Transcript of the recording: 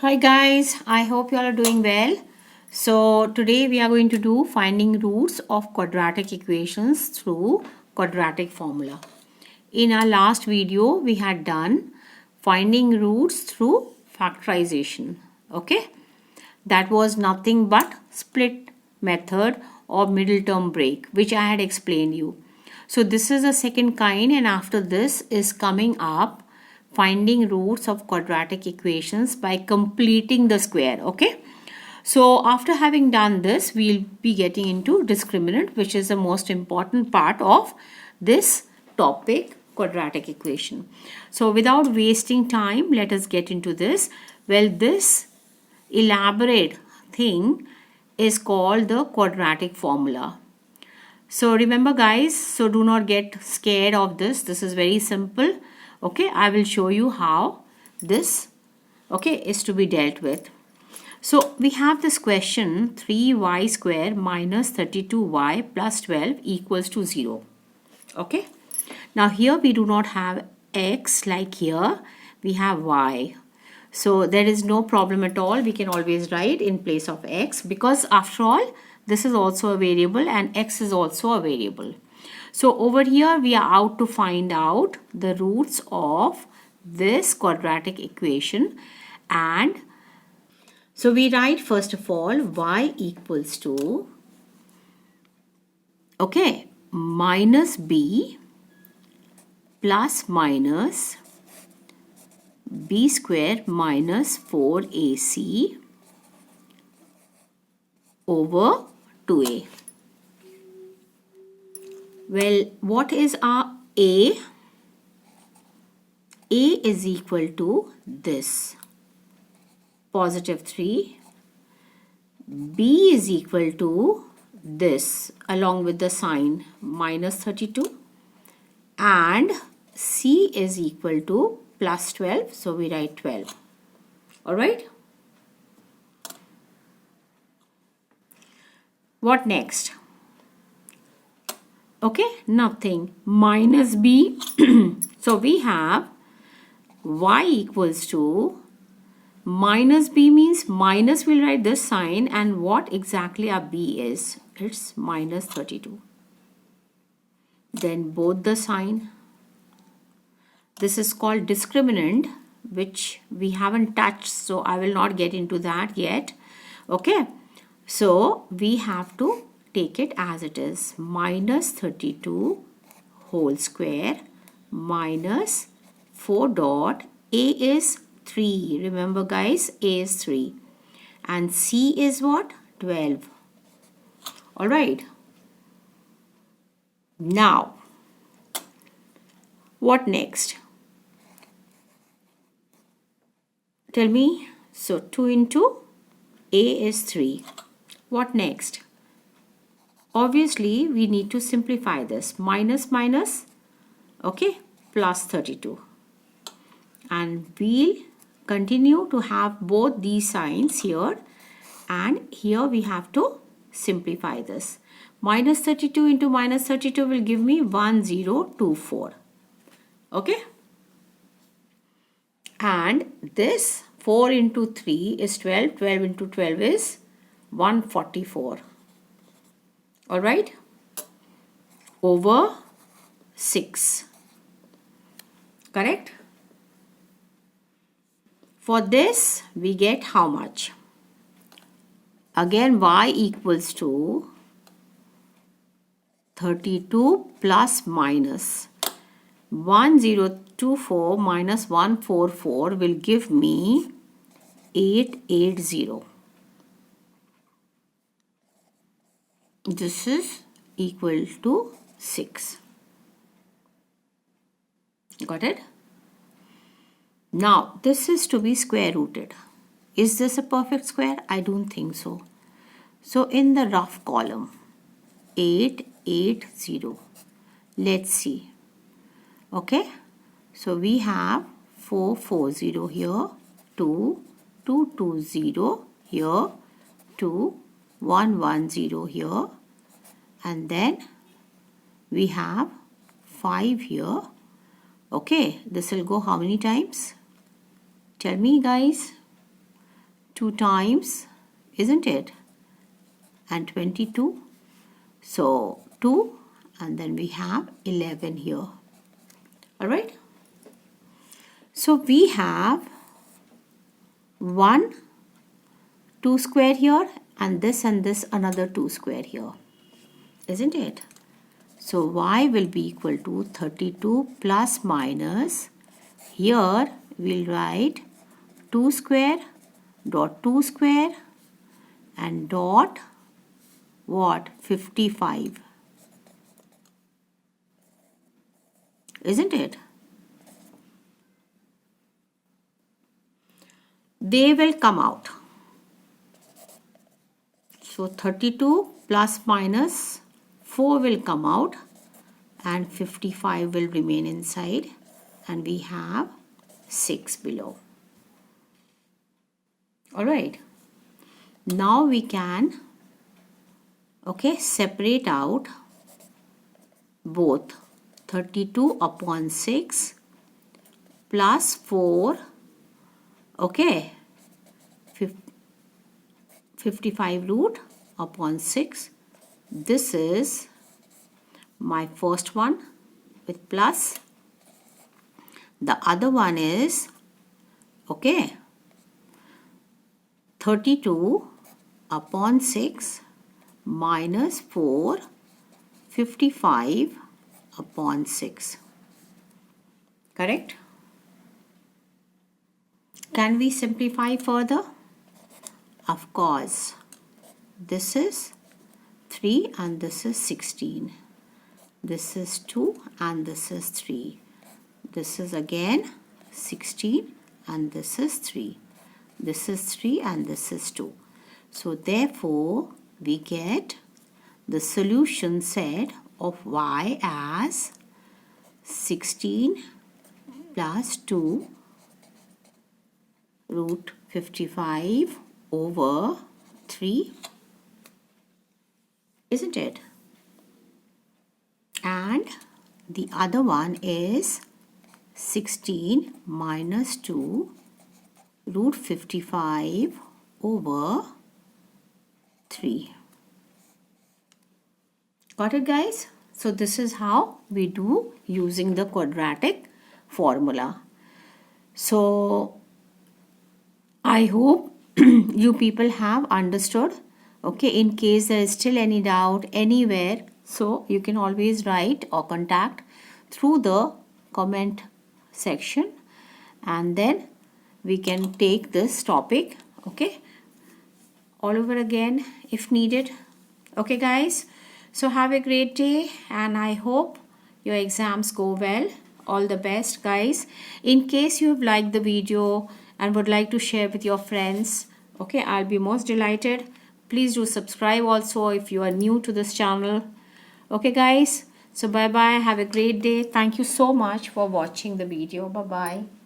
Hi guys, I hope you all are doing well. So today we are going to do finding roots of quadratic equations through quadratic formula. In our last video we had done finding roots through factorization. Okay, that was nothing but split method or middle term break, which I had explained you. So this is the second kind, and after this is coming up finding roots of quadratic equations by completing the square. Okay, so after having done this, we'll be getting into discriminant, which is the most important part of this topic, quadratic equation. So without wasting time, let us get into this. Well, this elaborate thing is called the quadratic formula. So remember guys, so do not get scared of this. This is very simple. Okay, I will show you how this is to be dealt with. So we have this question 3y square minus 32y plus 12 equals to 0. Okay. Now here we do not have x like here. We have y. So there is no problem at all. We can always write in place of x, because after all this is also a variable and x is also a variable. So over here we are out to find out the roots of this quadratic equation, and so we write first of all y equals to minus b plus minus b square minus 4ac over 2a. Well, what is our a? A is equal to this, positive 3. B is equal to this, along with the sign, minus 32. And C is equal to plus 12. So we write 12. Alright. What next? Okay, nothing. Minus B. So we have y equals to minus b, means minus, we'll write this sign, and what exactly our b is? It's minus 32. Then both the sign. This is called discriminant, which we haven't touched, so I will not get into that yet. Okay, so we have to take it as it is, minus 32 whole square minus 4 dot, a is 3. Remember guys, a is 3 and c is what? 12. Alright. Now, what next? Tell me. So 2 into a is 3. What next? Obviously, we need to simplify this. Minus minus, okay, plus 32. And we'll continue to have both these signs here, and here we have to simplify this. Minus 32 into minus 32 will give me 1024. Okay. And this 4 into 3 is 12. 12 into 12 is 144. Alright. Over 6. Correct? For this, we get how much? Again, y equals to 32 plus minus 1024 minus 144 will give me 880. This is equal to 6. Got it? Now, this is to be square rooted. Is this a perfect square? I don't think so. So, in the rough column, 880. Let's see. Okay. So, we have 440 here, 2, 220 here, 2, 110 here, and then we have 5 here. Okay, this will go how many times? Tell me guys. 2 times, isn't it? And 22. So 2, and then we have 11 here. Alright. So we have 1 2 square here, and this another 2 square here, isn't it? So y will be equal to 32 plus minus, here we'll write 2 square dot 2 square and dot what? 55, isn't it? They will come out. So 32 plus minus 4 will come out and 55 will remain inside, and we have 6 below. Alright. Now we can separate out both 32 upon 6 plus 4, 55 root upon 6. This is my first one with plus. The other one is 32 upon 6 minus 4, 55 upon 6. Correct? Can we simplify further? Of course. This is 3 and this is 16. This is 2 and this is 3. This is again 16 and this is 3. This is 3 and this is 2. So therefore we get the solution set of y as 16 plus 2 root 55 over 3, isn't it? And the other one is 16 minus 2 root 55 over 3. Got it, guys? So this is how we do using the quadratic formula. So I hope you people have understood. In case there is still any doubt anywhere, so you can always write or contact through the comment section, and then we can take this topic all over again if needed. Okay guys, so have a great day and I hope your exams go well. All the best, guys. In case you have liked the video and would like to share with your friends, I'll be most delighted. Please do subscribe also if you are new to this channel. Okay guys, so bye bye, have a great day. Thank you so much for watching the video. Bye bye.